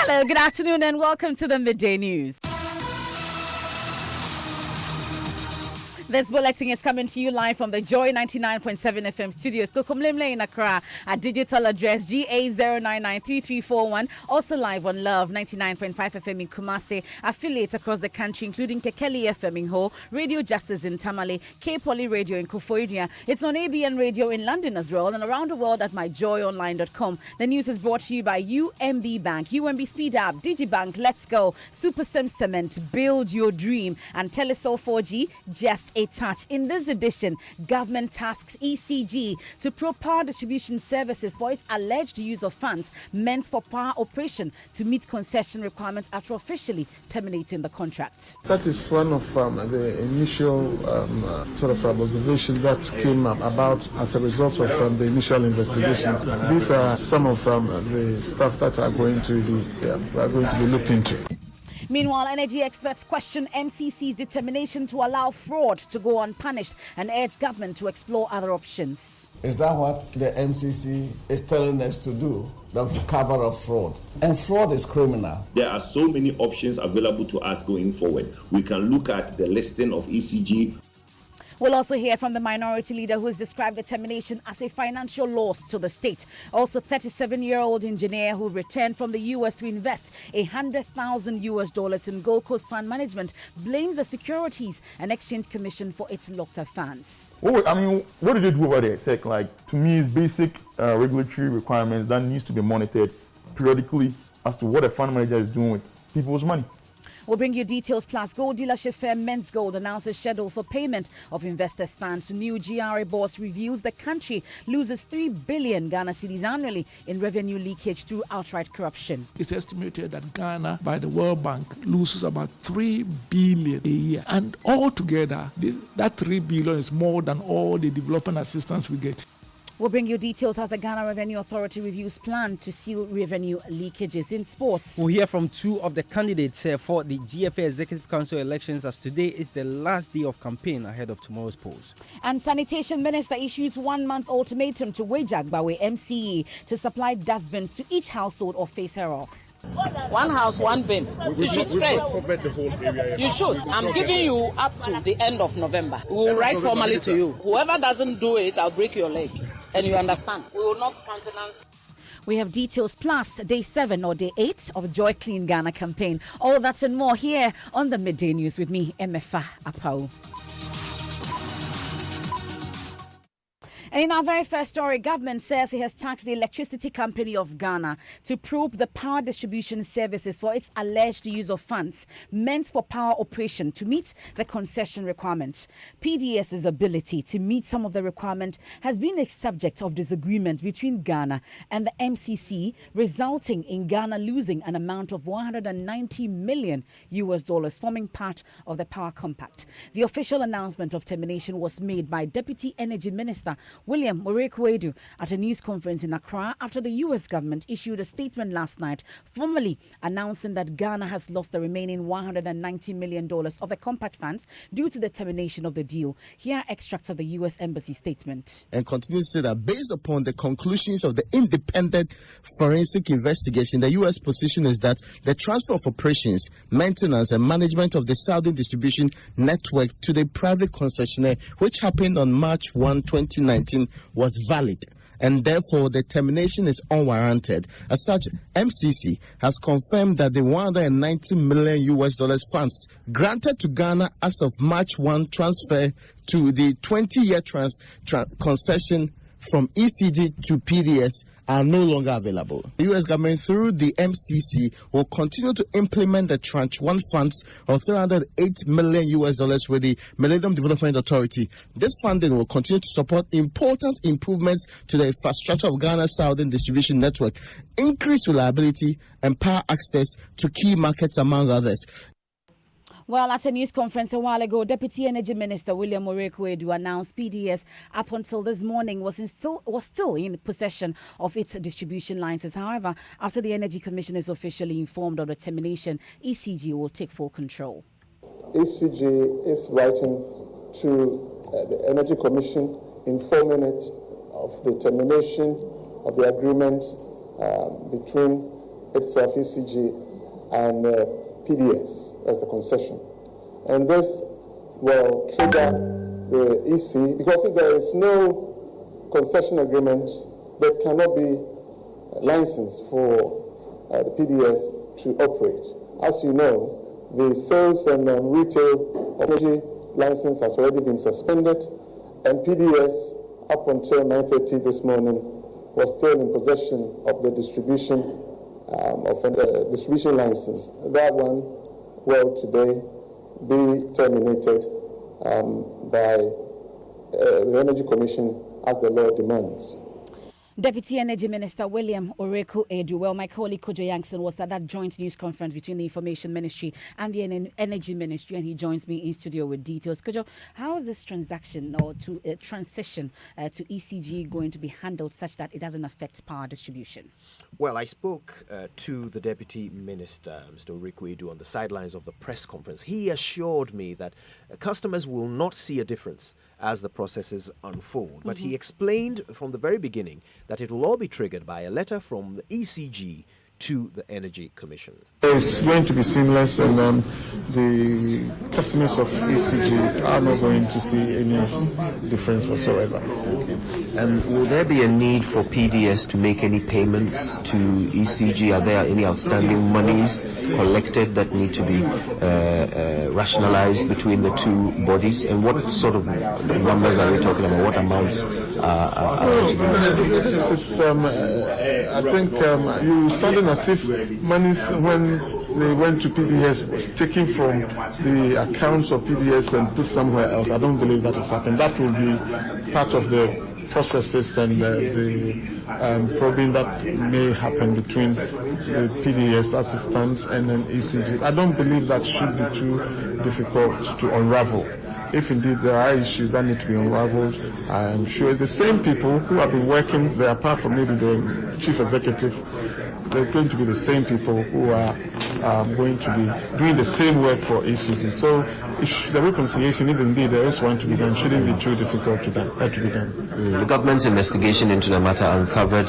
Hello, good afternoon, and welcome to the Midday News. This bulletin is coming to you live from the Joy 99.7 FM studios. Kokomlemle in Accra. Our digital address GA0993341. Also live on Love 99.5 FM in Kumasi. Affiliates across the country, including Kekeli FM in Ho, Radio Justice in Tamale, K-Poly Radio in Kufoidia. It's on ABN Radio in London as well, and around the world at myjoyonline.com. The news is brought to you by UMB Bank, UMB Speed Up, Digibank, Let's Go, Super Sim Cement, Build Your Dream, and Telesol 4G, just a touch. In this edition, government tasks ECG to probe power distribution services for its alleged use of funds meant for power operation to meet concession requirements after officially terminating the contract. That is one of the initial sort of observations that came about as a result of the initial investigations. These are some of the stuff that are going to be looked into. Meanwhile, energy experts question MCC's determination to allow fraud to go unpunished and urge government to explore other options. Is that what the MCC is telling us to do? That to cover up fraud. And fraud is criminal. There are so many options available to us going forward. We can look at the listing of ECG. We'll also hear from the minority leader who has described the termination as a financial loss to the state. Also, 37-year-old engineer who returned from the U.S. to invest $100,000 in Gold Coast Fund Management blames the Securities and Exchange Commission for its locked-up funds. What did they do over there? It's like, to me, it's basic regulatory requirements that needs to be monitored periodically as to what a fund manager is doing with people's money. We'll bring you details. Plus, gold dealership firm Men's Gold announces schedule for payment of investors' funds. New GRA boss reveals the country loses 3 billion Ghana cedis annually in revenue leakage through outright corruption. It's estimated that Ghana, by the World Bank, loses about 3 billion a year. And altogether, that 3 billion is more than all the development assistance we get. We'll bring you details as the Ghana Revenue Authority reviews plan to seal revenue leakages. In sports, we'll hear from two of the candidates for the GFA Executive Council elections, as today is the last day of campaign ahead of tomorrow's polls. And Sanitation Minister issues 1-month ultimatum to Wejagbawe MCE to supply dustbins to each household or face her off. One house, one bin. You should spread. You should. I'm giving you up to the end of November. We will write formally to you. Whoever doesn't do it, I'll break your leg. And you understand. We will not countenance. We have details plus day 7 or day 8 of Joy Clean Ghana campaign. All that and more here on the Midday News with me, Emefa Apau. And in our very first story, government says it has tasked the Electricity Company of Ghana to probe the power distribution services for its alleged use of funds meant for power operation to meet the concession requirements. PDS's ability to meet some of the requirement has been a subject of disagreement between Ghana and the MCC, resulting in Ghana losing an amount of $190 million, forming part of the power compact. The official announcement of termination was made by Deputy Energy Minister William Morekwedu at a news conference in Accra after the U.S. government issued a statement last night formally announcing that Ghana has lost the remaining $190 million of the compact funds due to the termination of the deal. Here are extracts of the U.S. Embassy statement. And continues to say that based upon the conclusions of the independent forensic investigation, the U.S. position is that the transfer of operations, maintenance and management of the Southern distribution network to the private concessionaire, which happened on March 1, 2019, was valid, and therefore the termination is unwarranted. As such, MCC has confirmed that the $190 million funds granted to Ghana as of March 1 transfer to the 20-year concession from ECG to PDS are no longer available. The U.S. government, through the MCC, will continue to implement the Tranche 1 funds of $308 million with the Millennium Development Authority. This funding will continue to support important improvements to the infrastructure of Ghana's Southern distribution network, increase reliability and power access to key markets, among others. Well, at a news conference a while ago, Deputy Energy Minister William Morekwedu announced PDS up until this morning was still in possession of its distribution licenses. However, after the Energy Commission is officially informed of the termination, ECG will take full control. ECG is writing to the Energy Commission informing it of the termination of the agreement between itself, ECG, and PDS as the concession. And this will trigger the EC, because if there is no concession agreement, there cannot be license for the PDS to operate. As you know, the sales and retail energy license has already been suspended, and PDS, up until 9:30 this morning, was still in possession of the distribution distribution license. That one will today be terminated by the Energy Commission as the law demands. Deputy Energy Minister William Oreku Edu. Well, my colleague Kojo Yankson was at that joint news conference between the Information Ministry and the Energy Ministry, and he joins me in studio with details. Kojo, how is this transaction or to transition to ECG going to be handled such that it doesn't affect power distribution? Well, I spoke to the Deputy Minister, Mr. Oreku Edu, on the sidelines of the press conference. He assured me that customers will not see a difference as the processes unfold. But he explained from the very beginning that it will all be triggered by a letter from the ECG to the Energy Commission. It's going to be seamless, and the customers of ECG are not going to see any difference whatsoever. And will there be a need for PDS to make any payments to ECG? Are there any outstanding monies collected that need to be rationalized between the two bodies? And what sort of numbers are we talking about? What amounts are to be? I think you sounded as if monies when they went to PDS was taken from the accounts of PDS and put somewhere else. I don't believe that has happened. That will be part of the processes and the probing that may happen between the PDS assistants and then ECG. I don't believe that should be too difficult to unravel. If indeed there are issues that need to be unraveled, I'm sure the same people who have been working there, apart from maybe the chief executive, they're going to be the same people who are going to be doing the same work for ECG. So the reconciliation, if indeed there is one to be done, shouldn't be too difficult to be done. The government's investigation into the matter uncovered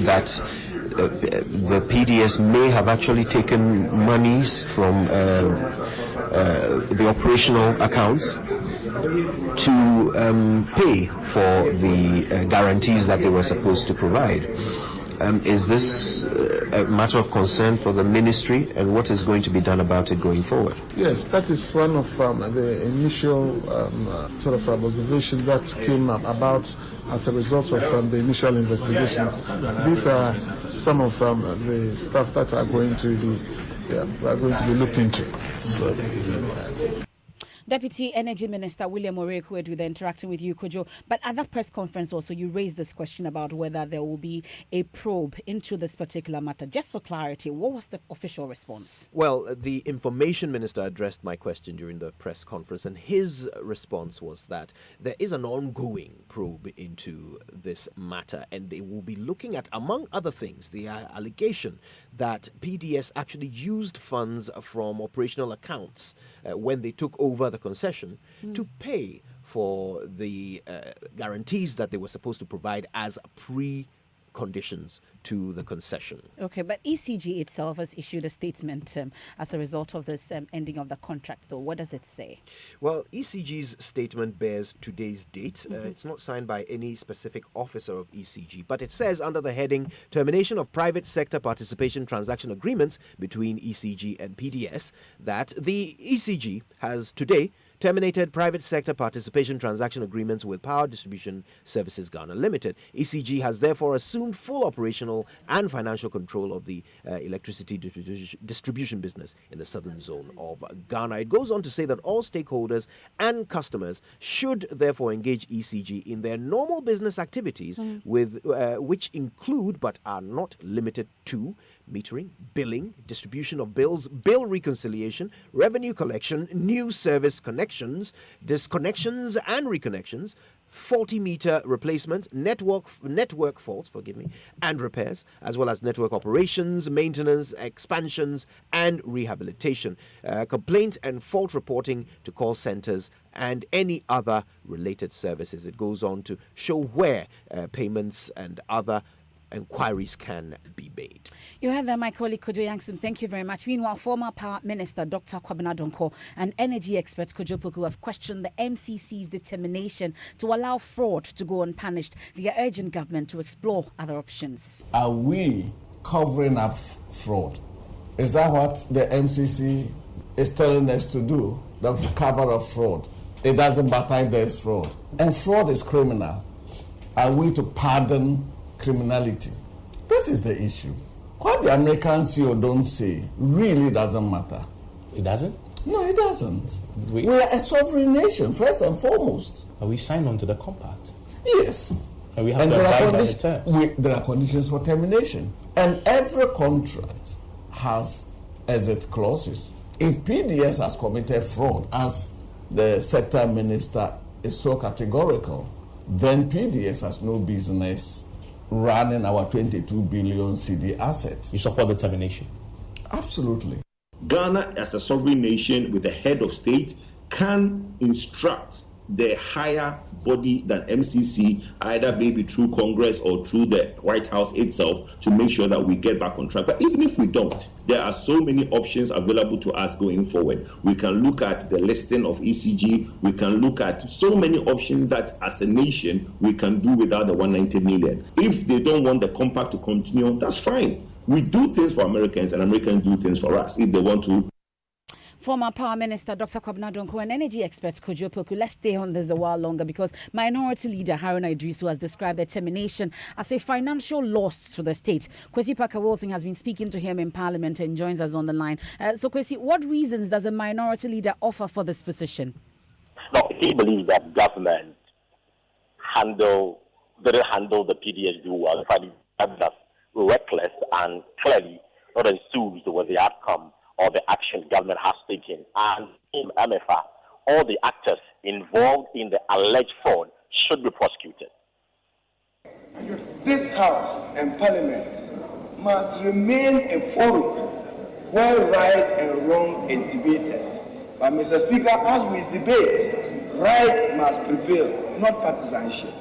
that the PDS may have actually taken monies from the operational accounts to pay for the guarantees that they were supposed to provide. Is this a matter of concern for the ministry, and what is going to be done about it going forward? Yes, that is one of the initial sort of observations that came about as a result of the initial investigations. These are some of the stuff that are going to be looked into. So. Deputy Energy Minister William Oreku Edu interacting with you, Kojo. But at that press conference also, you raised this question about whether there will be a probe into this particular matter. Just for clarity, what was the official response? Well, the Information Minister addressed my question during the press conference, and his response was that there is an ongoing probe into this matter, and they will be looking at, among other things, the allegation that PDS actually used funds from operational accounts when they took over the concession to pay for the guarantees that they were supposed to provide as preconditions to the concession. Okay, but ECG itself has issued a statement as a result of this ending of the contract, though. What does it say? Well, ECG's statement bears today's date. It's not signed by any specific officer of ECG, but it says under the heading Termination of Private Sector Participation Transaction Agreements between ECG and PDS that the ECG has today terminated private sector participation transaction agreements with Power Distribution Services Ghana Limited. ECG has therefore assumed full operational and financial control of the electricity distribution business in the southern zone of Ghana. It goes on to say that all stakeholders and customers should therefore engage ECG in their normal business activities, with which include but are not limited to metering, billing, distribution of bills, bill reconciliation, revenue collection, new service connections, disconnections and reconnections, faulty meter replacements, network faults, and repairs, as well as network operations, maintenance, expansions, and rehabilitation, complaint and fault reporting to call centers, and any other related services. It goes on to show where payments and other inquiries can be made. You heard that, my colleague Kojo Yankson. Thank you very much. Meanwhile, former Power Minister Dr. Kwabena Donkor and energy expert Kojo Poku have questioned the MCC's determination to allow fraud to go unpunished. They are urging government to explore other options. Are we covering up fraud? Is that what the MCC is telling us to do? That we cover up fraud. It doesn't matter if there is fraud. And fraud is criminal. Are we to pardon criminality? This is the issue. What the Americans say or don't say really doesn't matter. It doesn't? No, it doesn't. We are a sovereign nation, first and foremost. Are we signed on to the compact? Yes. And we have to abide by the terms. There are conditions for termination. And every contract has exit clauses. If PDS has committed fraud, as the sector minister is so categorical, then PDS has no business running our 22 billion CD assets. You support the termination? Absolutely. Ghana, as a sovereign nation with a head of state, can instruct the higher body than MCC, either maybe through Congress or through the White House itself, to make sure that we get back on track. But even if we don't, there are so many options available to us going forward. We can look at the listing of ECG. We can look at so many options that as a nation we can do without the 190 million. If they don't want the compact to continue, that's fine. We do things for Americans and Americans do things for us if they want to. Former Power Minister Dr. Kwabena Donkor and energy expert Kojo Poku. Let's stay on this a while longer because Minority Leader Haruna Idrisu has described the termination as a financial loss to the state. Kwesi Parker-Wilson has been speaking to him in Parliament and joins us on the line. So Kwesi, what reasons does a Minority Leader offer for this position? No, he believes that government didn't handle the PDS deal well. In fact, that's reckless and clearly not enthused with the outcome or the action government has taken. And in MFA, all the actors involved in the alleged fraud should be prosecuted. This House and Parliament must remain a forum where right and wrong is debated. But Mr. Speaker, as we debate, right must prevail, not partisanship.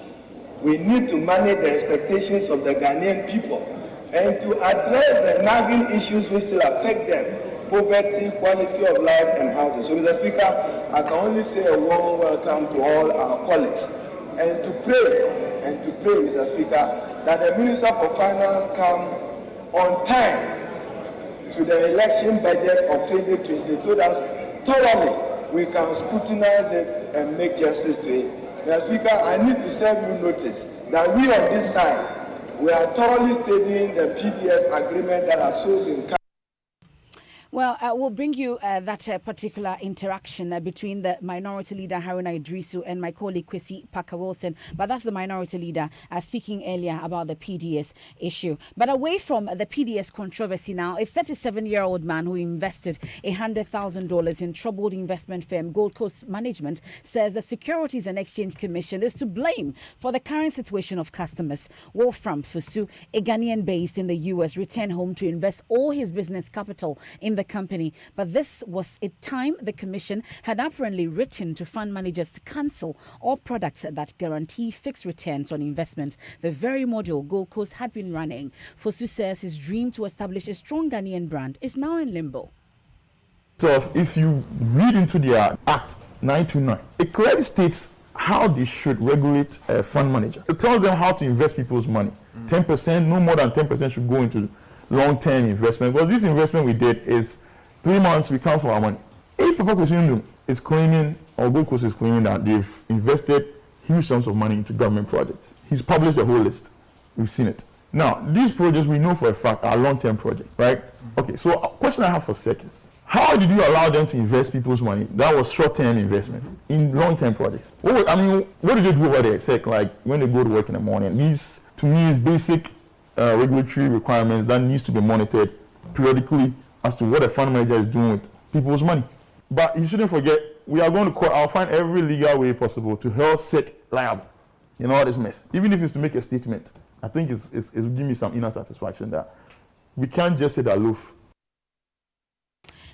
We need to manage the expectations of the Ghanaian people and to address the nagging issues which still affect them: poverty, quality of life, and housing. So, Mr. Speaker, I can only say a warm welcome to all our colleagues and to pray, Mr. Speaker, that the Minister for Finance come on time to the election budget of 2020 so that thoroughly we can scrutinize it and make justice to it. Mr. Speaker, I need to serve you notice that we on this side, we are thoroughly studying the PDS agreement that has so been. Well, we'll bring you that particular interaction between the Minority Leader Haruna Idrisu and my colleague Kwesi Parker-Wilson. But that's the Minority Leader speaking earlier about the PDS issue. But away from the PDS controversy now, a 37-year-old man who invested $100,000 in troubled investment firm Gold Coast Management says the Securities and Exchange Commission is to blame for the current situation of customers. Wolfram Fusu, a Ghanaian based in the US, returned home to invest all his business capital in the company, but this was a time the commission had apparently written to fund managers to cancel all products that guarantee fixed returns on investments, the very model Gold Coast had been running. Fosu says his dream to establish a strong Ghanaian brand is now in limbo. So if you read into the Act 929, it clearly states how they should regulate a fund manager. It tells them how to invest people's money. 10%, no more than 10% should go into long-term investment, because this investment we did is 3 months we count for our money. If Papa Kwesi is claiming, or Gold Coast is claiming that they've invested huge sums of money into government projects, he's published a whole list. We've seen it. Now, these projects we know for a fact are long-term projects, right? Okay, so a question I have for SEC is, how did you allow them to invest people's money? That was short-term investment in long-term projects. What do they do over there, SEC, like when they go to work in the morning? These, to me, is basic regulatory requirements that needs to be monitored periodically as to what a fund manager is doing with people's money. But you shouldn't forget, we are going to court. I'll find every legal way possible to hold SEC liable in all this mess. Even if it's to make a statement, I think it will give me some inner satisfaction that we can't just sit aloof.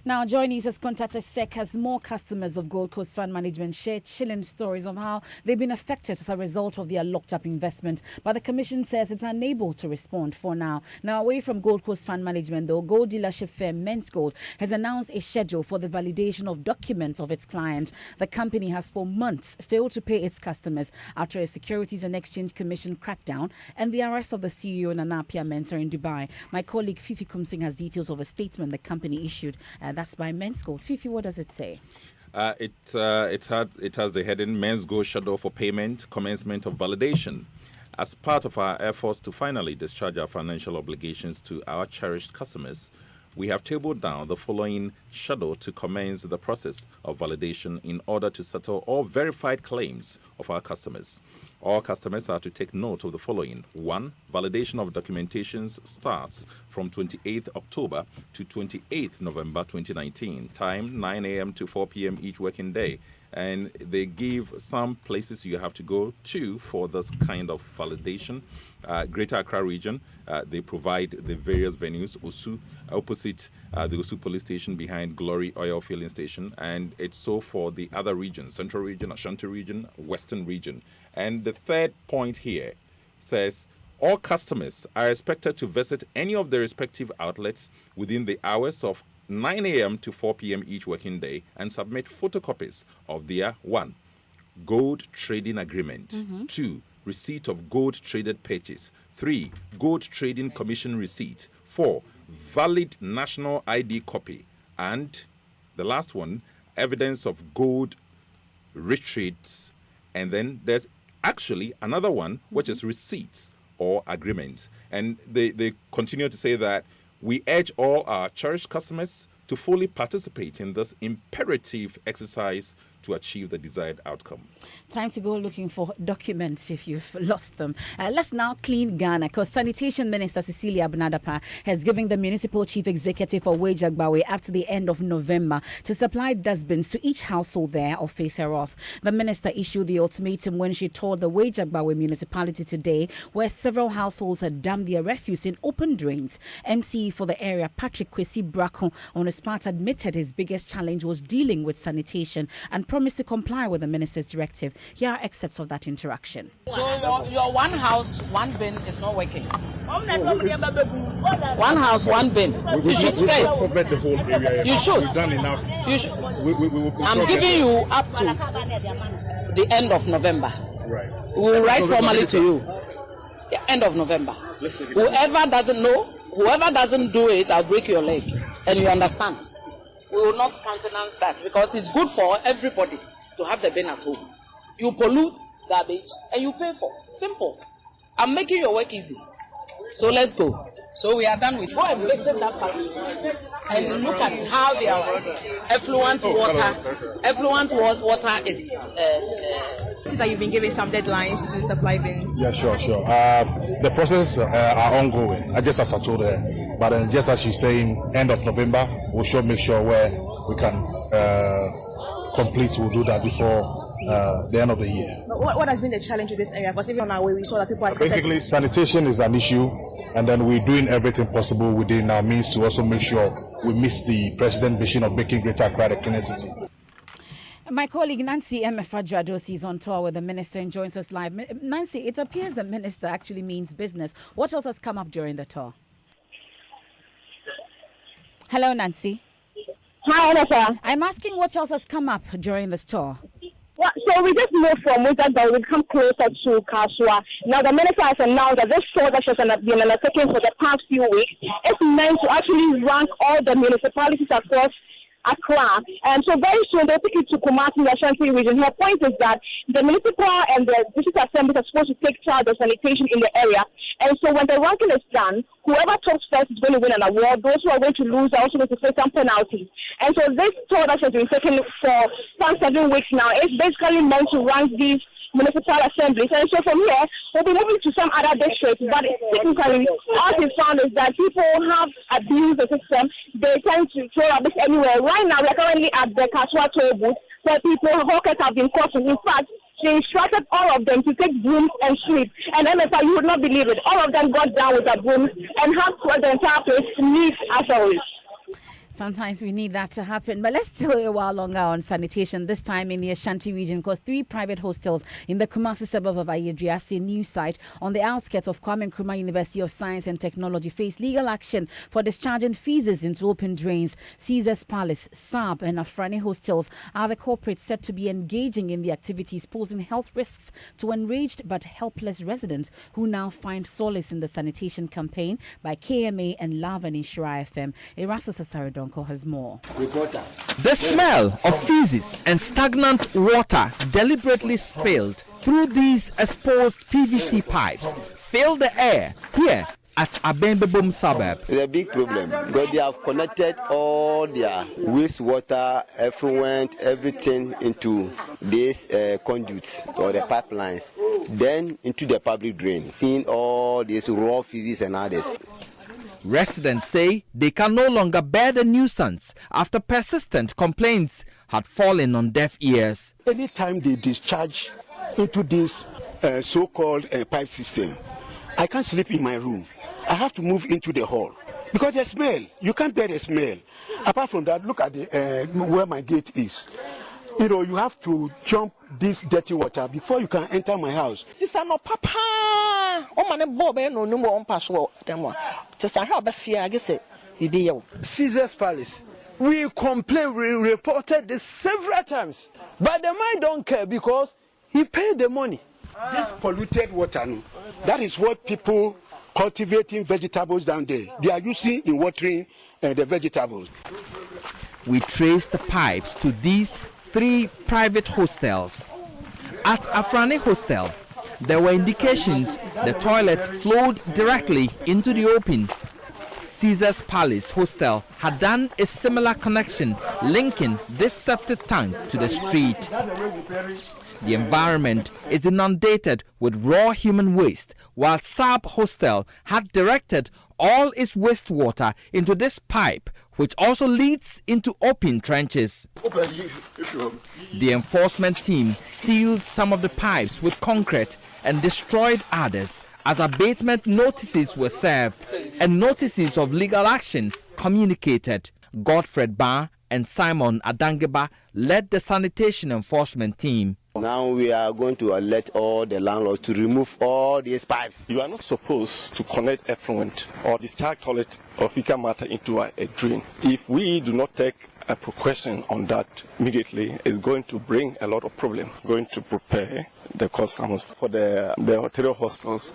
Now, Joy News has contacted SEC as more customers of Gold Coast Fund Management share chilling stories of how they've been affected as a result of their locked-up investment. But the Commission says it's unable to respond for now. Now, away from Gold Coast Fund Management, though, gold dealership firm Men's Gold has announced a schedule for the validation of documents of its clients. The company has for months failed to pay its customers after a Securities and Exchange Commission crackdown and the arrest of the CEO Nana Appiah Mensah in Dubai. My colleague Fifi Kumsing has details of a statement the company issued. That's by Men's Gold. Fifi, what does it say? It has the heading Men's Gold schedule for payment, commencement of validation. As part of our efforts to finally discharge our financial obligations to our cherished customers, we have tabled down the following schedule to commence the process of validation in order to settle all verified claims of our customers. All customers are to take note of the following. 1. Validation of documentations starts from 28th October to 28th November 2019. Time 9 a.m. to 4 p.m. each working day. And they give some places you have to go to for this kind of validation. Greater Accra region, they provide the various venues. Osu, opposite the Osu police station behind Glory Oil Filling Station. And it's so for the other regions, Central region, Ashanti region, Western region. And the third point here says, all customers are expected to visit any of their respective outlets within the hours of 9 a.m. to 4 p.m. each working day and submit photocopies of their 1. Gold trading agreement. 2. Receipt of gold traded purchase. 3. Gold trading commission receipt. 4. Valid national ID copy. And the last one, evidence of gold retreats. And then there's actually another one, which is receipts or agreements. And they continue to say that we urge all our cherished customers to fully participate in this imperative exercise to achieve the desired outcome. Time to go looking for documents if you've lost them. Let's now clean Ghana, because Sanitation Minister Cecilia Abnadapa has given the Municipal Chief Executive for Wage Agbawe up to the end of November to supply dustbins to each household there or face her off. The minister issued the ultimatum when she toured the Wage Agbawe municipality today, where several households had dumped their refuse in open drains. MCE for the area, Patrick Kwesi Brako, on his part admitted his biggest challenge was dealing with sanitation and promised to comply with the minister's directive. Here are excerpts of that interaction. So your one house, one bin is not working. One house, one bin. You should spread. The whole area. You should. We've done enough. You should. I'm giving you up to the end of November. Right. We will write formally to you. The end of November. Whoever doesn't know, whoever doesn't do it, I'll break your leg. And you understand. We will not countenance that because it's good for everybody to have the bin at home. You pollute garbage and you pay for. Simple. I'm making your work easy. So let's go. So we are done with. Go and visit that factory and look at how they are effluent water. Effluent water is. That you've been given some deadlines to supply bins. Yeah, sure. The processes are ongoing. Just as I told her. But just as she's saying, end of November, we should make sure where we can complete. We'll do that before the end of the year. What has been the challenge with this area? Because even on our way, we saw that people are basically sanitation is an issue, and then we're doing everything possible within our means to also make sure we meet the president's vision of making Greater Accra a clean city. My colleague Nancy Emefa-Dradosi is on tour with the minister and joins us live. Nancy, it appears the minister actually means business. What else has come up during the tour? Hello, Nancy. Hi, Anessa. I'm asking what else has come up during this tour. Well, so we just moved from Wizard, but we come closer to Kaswa. Now, the minister has announced that this tour that has been undertaken for the past few weeks is meant to actually rank all the municipalities across Accra, and so very soon they'll take it to Kumasi in the Ashanti region. Her point is that the municipal and the district assemblies are supposed to take charge of sanitation in the area, and so when the ranking is done, whoever tops first is going to win an award. Those who are going to lose are also going to face some penalties. And so this tour that has been taken for past 7 weeks now is basically meant to rank these municipal assemblies. And so from here, we'll be moving to some other districts, but technically, all we found is that people have abused the system. They tend to throw rubbish anywhere. Right now, we're currently at the Kaswa toll booth, where hawkers have been caught. In fact, they instructed all of them to take brooms and sweep. And MSI, you would not believe it. All of them got down with their brooms and have the entire place neat as always. Sometimes we need that to happen. But let's still a while longer on sanitation, this time in the Ashanti region, because 3 private hostels in the Kumasi suburb of Ayedriasi new site on the outskirts of Kwame Nkrumah University of Science and Technology face legal action for discharging feces into open drains. Caesars Palace, Saab and Afrani hostels are the corporates said to be engaging in the activities, posing health risks to enraged but helpless residents who now find solace in the sanitation campaign by KMA and Love and Ishira FM. Erastus Asaridonko has more. The smell of feces and stagnant water deliberately spilled through these exposed PVC pipes fill the air here at Abembebom suburb. It's a big problem because they have connected all their wastewater, effluent, everything into these conduits or the pipelines, then into the public drain, seeing all these raw feces and others. Residents say they can no longer bear the nuisance after persistent complaints had fallen on deaf ears. Anytime they discharge into this so-called pipe system, I can't sleep in my room. I have to move into the hall because the smell, you can't bear the smell. Apart from that, look at the where my gate is. You know, you have to jump this dirty water before you can enter my house. Sister, no papa. Oh man, Bob, no more on password. Just I have a fear. I guess it. Caesars Palace. We complained. We reported this several times, but the man don't care because he paid the money. This polluted water, no, that is what people cultivating vegetables down there. They are using in watering the vegetables. We traced the pipes to these 3 private hostels. At Afrani Hostel, there were indications the toilet flowed directly into the open. Caesars Palace Hostel had done a similar connection linking this septic tank to the street. The environment is inundated with raw human waste, while Saab Hostel had directed all its wastewater into this pipe, which also leads into open trenches. The enforcement team sealed some of the pipes with concrete and destroyed others as abatement notices were served and notices of legal action communicated. Godfred Barr and Simon Adangeba led the sanitation enforcement team. Now we are going to alert all the landlords to remove all these pipes. You are not supposed to connect effluent or discharge toilet or fecal matter into a drain. If we do not take a precaution on that immediately, it's going to bring a lot of problems. Going to prepare the customers for the hotel hostels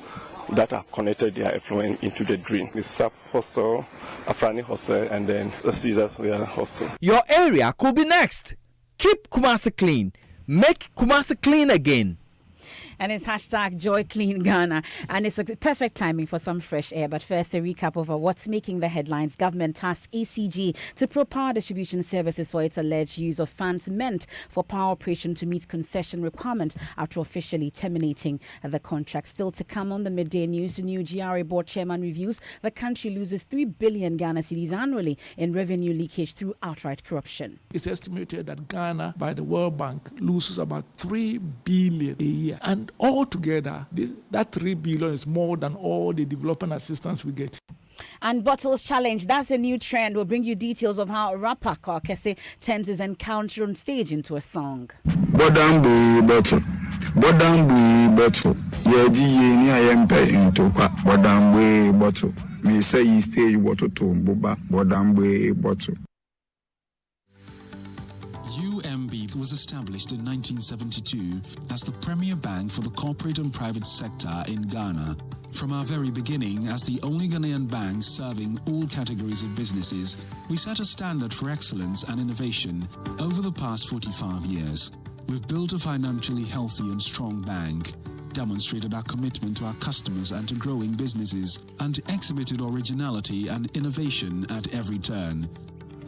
that have connected their effluent into the drain. The Sub Hostel, Afrani Hostel, and then the Caesars Hostel. Your area could be next. Keep Kumasi clean. Make Kumasi clean again. And it's hashtag Joy Clean Ghana. And it's a perfect timing for some fresh air. But first, a recap of what's making the headlines. Government tasks ECG to probe power distribution services for its alleged use of funds meant for power operation to meet concession requirements after officially terminating the contract. Still to come on the Midday News, the new GRA board chairman reviews the country loses 3 billion Ghana cedis annually in revenue leakage through outright corruption. It's estimated that Ghana, by the World Bank, loses about 3 billion a year. And altogether, that 3 billion is more than all the development assistance we get. And Bottles Challenge, that's a new trend. We'll bring you details of how rapper Kese turns his encounter on stage into a song. Bodambi bottle, yeji ni ayempe into bodambi bottle. Me say you stage bottle to boba bodambi bottle. UMB was established in 1972 as the premier bank for the corporate and private sector in Ghana. From our very beginning, as the only Ghanaian bank serving all categories of businesses, we set a standard for excellence and innovation over the past 45 years. We've built a financially healthy and strong bank, demonstrated our commitment to our customers and to growing businesses, and exhibited originality and innovation at every turn.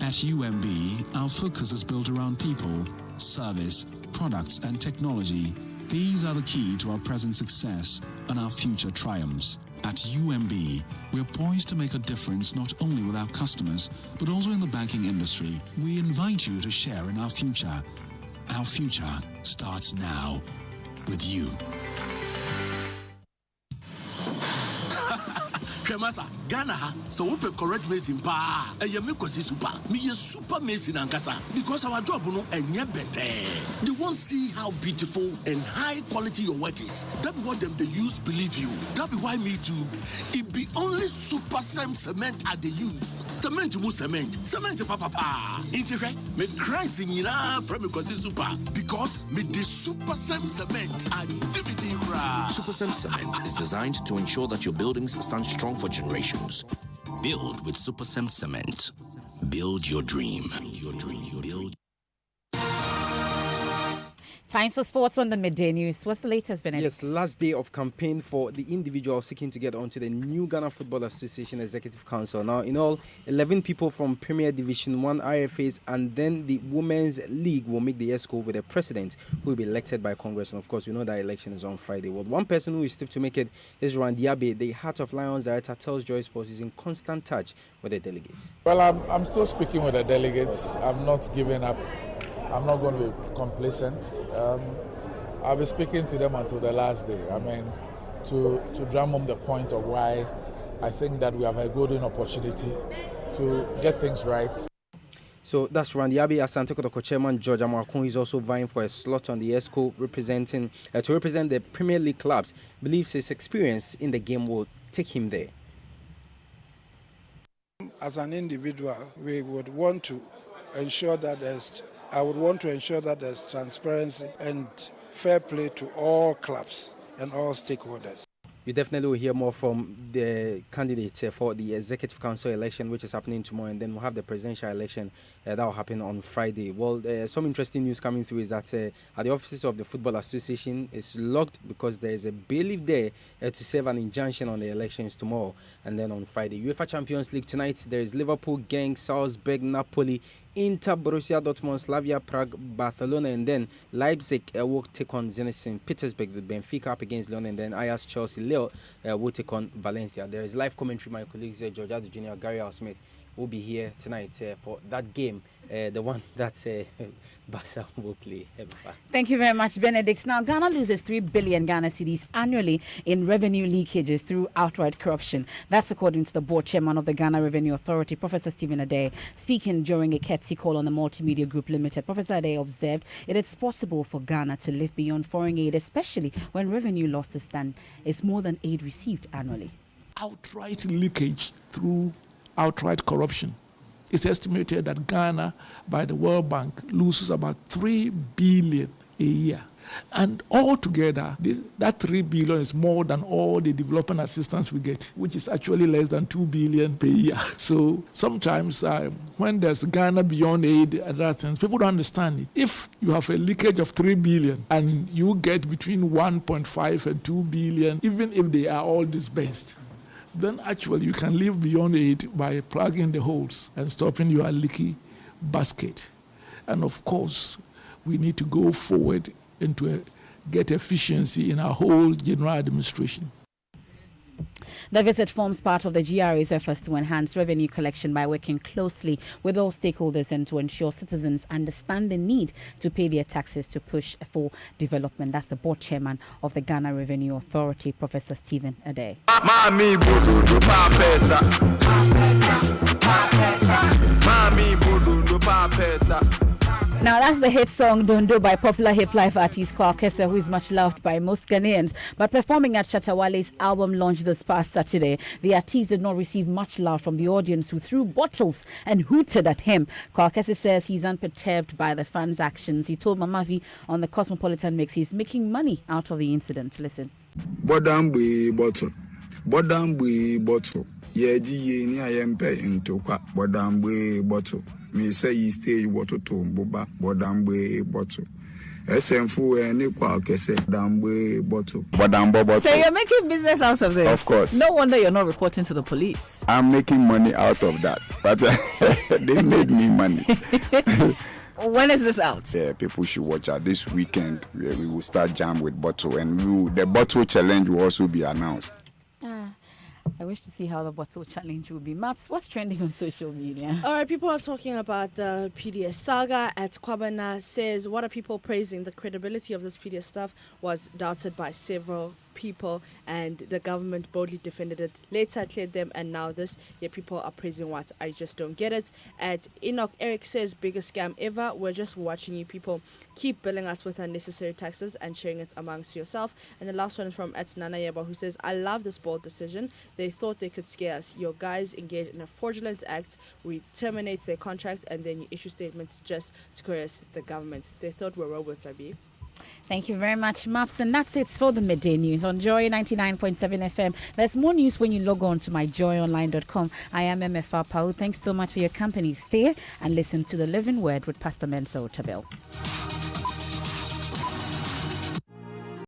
At UMB, our focus is built around people, service, products, and technology. These are the key to our present success and our future triumphs. At UMB, we're poised to make a difference not only with our customers, but also in the banking industry. We invite you to share in our future. Our future starts now with you. Kremasa, Ghana, so we pay correct maize in pa. And you make us super. Me a super maize in Ankasa. Because our job no and better. They won't see how beautiful and high quality your work is. That be what them they use, believe you. That be why me too. It be only super cement at the use. Cement mu cement. Cement papa. Inti me crying singing from because super. Because me the super cement and Super Cement is designed to ensure that your buildings stand strong for generations. Build with Super Cement. Build your dream. Build. Times for sports on the Midday News. What's the latest, Benedict? Yes, last day of campaign for the individual seeking to get onto the new Ghana Football Association Executive Council. Now, in all, 11 people from Premier Division 1 IFAs and then the Women's League will make the ESCO with the president who will be elected by Congress. And of course, we know that election is on Friday. Well, one person who is still to make it is Randy Abe, the Heart of Lions director, tells Joy Sports is in constant touch with the delegates. Well, I'm still speaking with the delegates. I'm not giving up. I'm not going to be complacent. I'll be speaking to them until the last day. I mean, to drum home the point of why I think that we have a golden opportunity to get things right. So that's Randy Abe. Asante Kotoko chairman George Amarkun is also vying for a slot on the ESCO to represent the Premier League clubs. Believes his experience in the game will take him there. As an individual, we would want to ensure that I would want to ensure that there's transparency and fair play to all clubs and all stakeholders. You definitely will hear more from the candidates for the Executive Council election, which is happening tomorrow, and then we'll have the presidential election that will happen on Friday. Well, some interesting news coming through is that at the offices of the Football Association is locked because there is a bailiff there to serve an injunction on the elections tomorrow and then on Friday. UEFA Champions League tonight, there is Liverpool, Genk, Salzburg, Napoli, Inter, Borussia Dortmund, Slavia Prague, Barcelona, and then Leipzig will take on Zenit St. Petersburg with Benfica up against Lyon, and then Ajax, Chelsea, Lille will take on Valencia. There is live commentary. My colleagues George Adu Jr., Gary Al Smith will be here tonight for that game, the one that Barca will play. Thank you very much, Benedict. Now, Ghana loses 3 billion Ghana cedis annually in revenue leakages through outright corruption. That's according to the board chairman of the Ghana Revenue Authority, Professor Stephen Adey, speaking during a courtesy call on the Multimedia Group Limited. Professor Adey observed it is possible for Ghana to live beyond foreign aid, especially when revenue loss is more than aid received annually. Outright leakage through outright corruption. It's estimated that Ghana, by the World Bank, loses about 3 billion a year. And altogether, that 3 billion is more than all the development assistance we get, which is actually less than 2 billion per year. So sometimes when there's Ghana beyond aid and other things, people don't understand it. If you have a leakage of 3 billion and you get between 1.5 and 2 billion, even if they are all disbursed, then actually you can live beyond aid by plugging the holes and stopping your leaky basket. And of course, we need to go forward and to get efficiency in our whole general administration. The visit forms part of the GRA's efforts to enhance revenue collection by working closely with all stakeholders and to ensure citizens understand the need to pay their taxes to push for development. That's the board chairman of the Ghana Revenue Authority, Professor Stephen Adey. Now, that's the hit song Dondo by popular hip life artist Kwakesa, who is much loved by most Ghanaians. But performing at Chatawale's album launch this past Saturday, the artist did not receive much love from the audience, who threw bottles and hooted at him. Kwakesa says he's unperturbed by the fans' actions. He told Mamavi on the Cosmopolitan Mix he's making money out of the incident. Listen. Bodambu bottle. Yeji ni ayempe into kwa bodambu bottle. Me say you stay water to boba bodambu bottle. SMFU any Kwakesa dambu bottle. Bodambu bottle. So you're making business out of this? Of course. No wonder you're not reporting to the police. I'm making money out of that. But they made me money. When is this out? Yeah, people should watch out. This weekend we will start jam with bottle, and the bottle challenge will also be announced. I wish to see how the bottle challenge will be. Maps, what's trending on social media? All right, people are talking about the PDS saga. At Kwabana says, what are people praising? The credibility of this PDS stuff was doubted by several people, and the government boldly defended it. Later cleared them, and now this. Yeah, people are praising what? I just don't get it. At Enoch, Eric says, biggest scam ever. We're just watching you people keep billing us with unnecessary taxes and sharing it amongst yourself. And the last one is from Nana Yeba, who says, I love this bold decision. They thought they could scare us. Your guys engaged in a fraudulent act. We terminate their contract, and then you issue statements just to coerce the government. They thought we're robots, Abi. Thank you very much, Maps. And that's it for the Midday News on Joy 99.7 FM. There's more news when you log on to myjoyonline.com. I am MFR Pau. Thanks so much for your company. Stay and listen to the Living Word with Pastor Mensa Otabel.